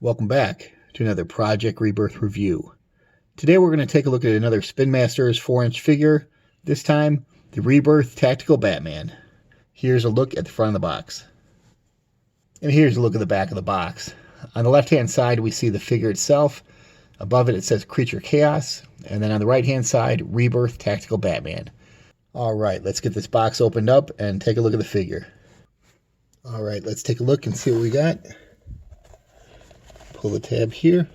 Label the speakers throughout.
Speaker 1: Welcome back to another Project Rebirth review. Today we're going to take a look at another Spin Masters 4-inch figure, this time the Rebirth Tactical Batman. Here's a look at the front of the box. And here's a look at the back of the box. On the left hand side we see the figure itself. Above it says Creature Chaos, and then on the right hand side, Rebirth Tactical Batman. Alright, let's get this box opened up and take a look at the figure. Alright, let's take a look and see what we got. Pull the tab here.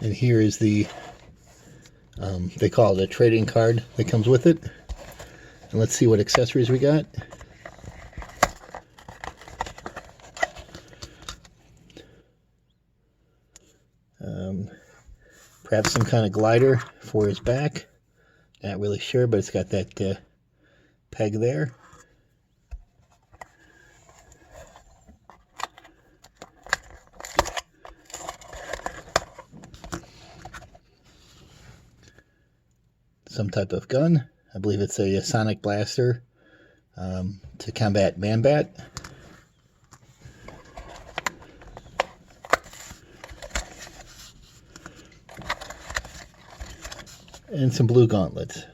Speaker 1: And here is the, they call it a trading card that comes with it. And let's see what accessories we got. Perhaps some kind of glider for his back. Not really sure, but it's got that peg there. Some type of gun. I believe it's a sonic blaster to combat Man-Bat. And some blue gauntlets.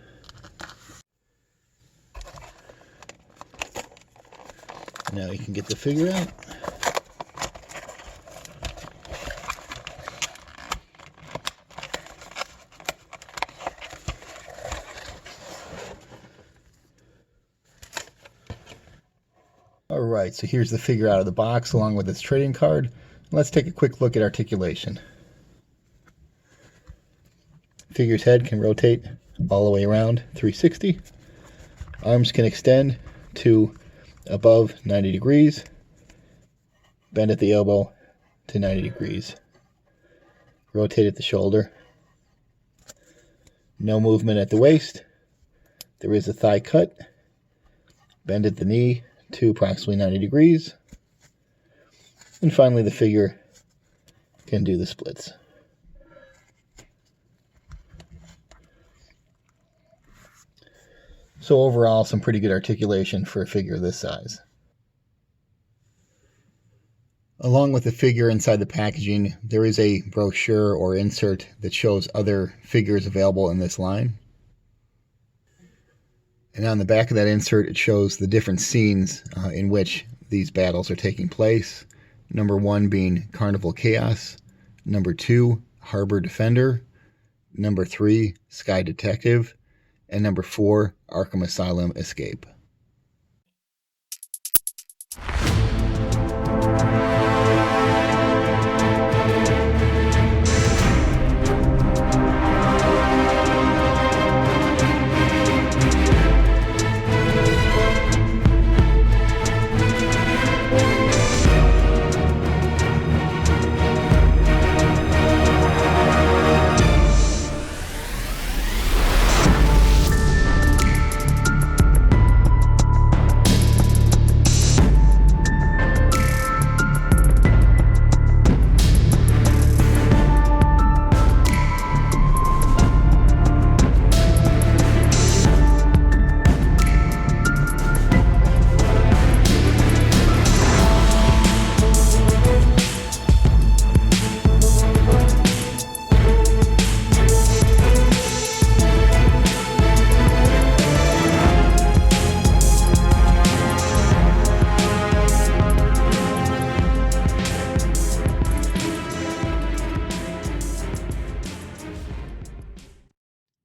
Speaker 1: Now you can get the figure out. Alright, so here's the figure out of the box along with its trading card. Let's take a quick look at articulation. Figure's head can rotate all the way around 360. Arms can extend to above 90 degrees. Bend at the elbow to 90 degrees. Rotate at the shoulder. No movement at the waist. There is a thigh cut. Bend at the knee to approximately 90 degrees. And finally the figure can do the splits. So overall, some pretty good articulation for a figure this size. Along with the figure inside the packaging, there is a brochure or insert that shows other figures available in this line. And on the back of that insert, it shows the different scenes in which these battles are taking place. Number 1 being Carnival Chaos. Number 2, Harbor Defender. Number 3, Sky Detective. And number 4, Arkham Asylum Escape.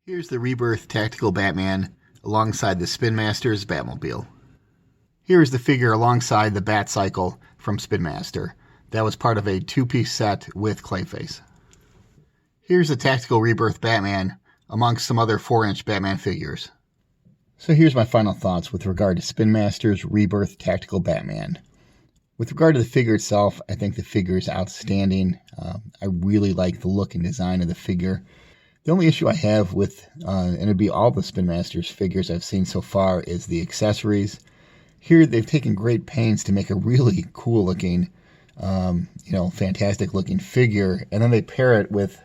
Speaker 1: Here's the Rebirth Tactical Batman alongside the Spin Masters Batmobile. Here is the figure alongside the Bat Cycle from Spin Master. That was part of a 2-piece set with Clayface. Here's the Tactical Rebirth Batman amongst some other 4-inch Batman figures. So here's my final thoughts with regard to Spin Master's Rebirth Tactical Batman. With regard to the figure itself, I think the figure is outstanding. I really like the look and design of the figure. The only issue I have with, and it'd be all the Spin Masters figures I've seen so far, is the accessories. Here they've taken great pains to make a really cool looking, fantastic looking figure, and then they pair it with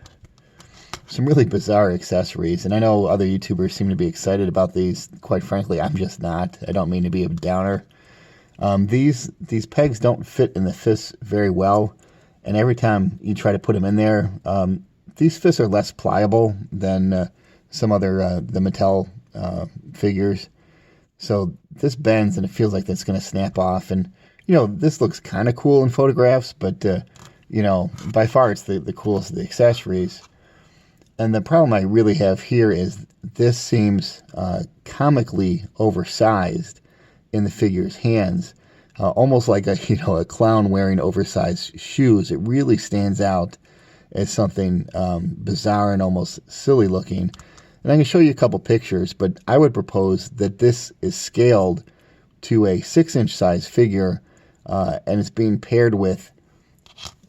Speaker 1: some really bizarre accessories. And I know other YouTubers seem to be excited about these. Quite frankly, I'm just not. I don't mean to be a downer. These pegs don't fit in the fists very well, and every time you try to put them in there, these fists are less pliable than some other the Mattel figures. So this bends and it feels like that's going to snap off. And this looks kind of cool in photographs, but by far it's the coolest of the accessories. And the problem I really have here is this seems comically oversized in the figure's hands, almost like a clown wearing oversized shoes. It really stands out as something bizarre and almost silly looking. And I can show you a couple pictures, but I would propose that this is scaled to a 6-inch size figure, and it's being paired with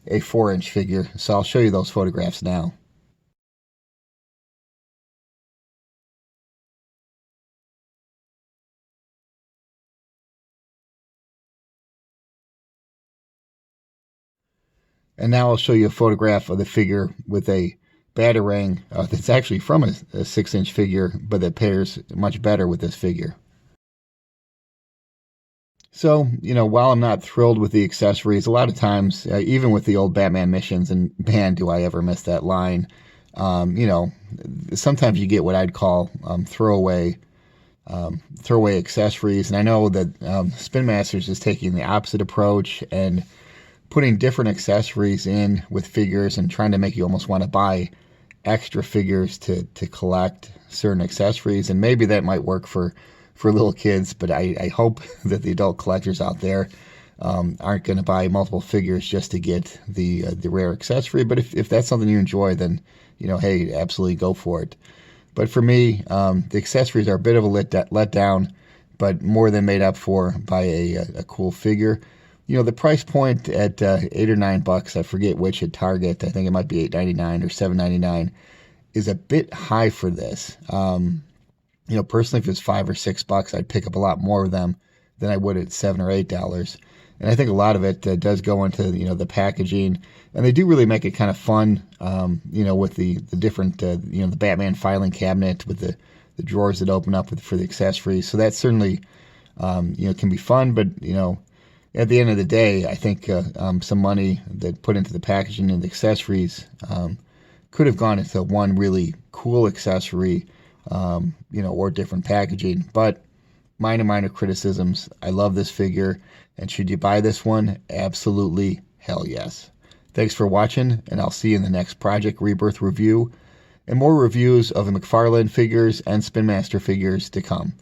Speaker 1: a 4-inch figure. So I'll show you those photographs now. And now I'll show you a photograph of the figure with a batarang that's actually from a 6-inch figure, but that pairs much better with this figure. So, while I'm not thrilled with the accessories, a lot of times, even with the old Batman missions, and man, do I ever miss that line, sometimes you get what I'd call throwaway accessories. And I know that Spin Masters is taking the opposite approach and putting different accessories in with figures and trying to make you almost want to buy extra figures to collect certain accessories. And maybe that might work for little kids, but I hope that the adult collectors out there aren't going to buy multiple figures just to get the rare accessory. But if that's something you enjoy, then hey, absolutely go for it. But for me, the accessories are a bit of a letdown, but more than made up for by a cool figure. The price point at $8 or $9, I forget which at Target, I think it might be $8.99 or $7.99, is a bit high for this. Personally, if it was $5 or $6, I'd pick up a lot more of them than I would at $7 or $8. And I think a lot of it does go into the packaging, and they do really make it kind of fun. With the different the Batman filing cabinet with the drawers that open up for the accessories. So that certainly can be fun, but at the end of the day, I think some money that put into the packaging and the accessories could have gone into one really cool accessory, or different packaging. But minor criticisms. I love this figure, and should you buy this one? Absolutely, hell yes. Thanks for watching, and I'll see you in the next Project Rebirth review, and more reviews of the McFarlane figures and Spin Master figures to come.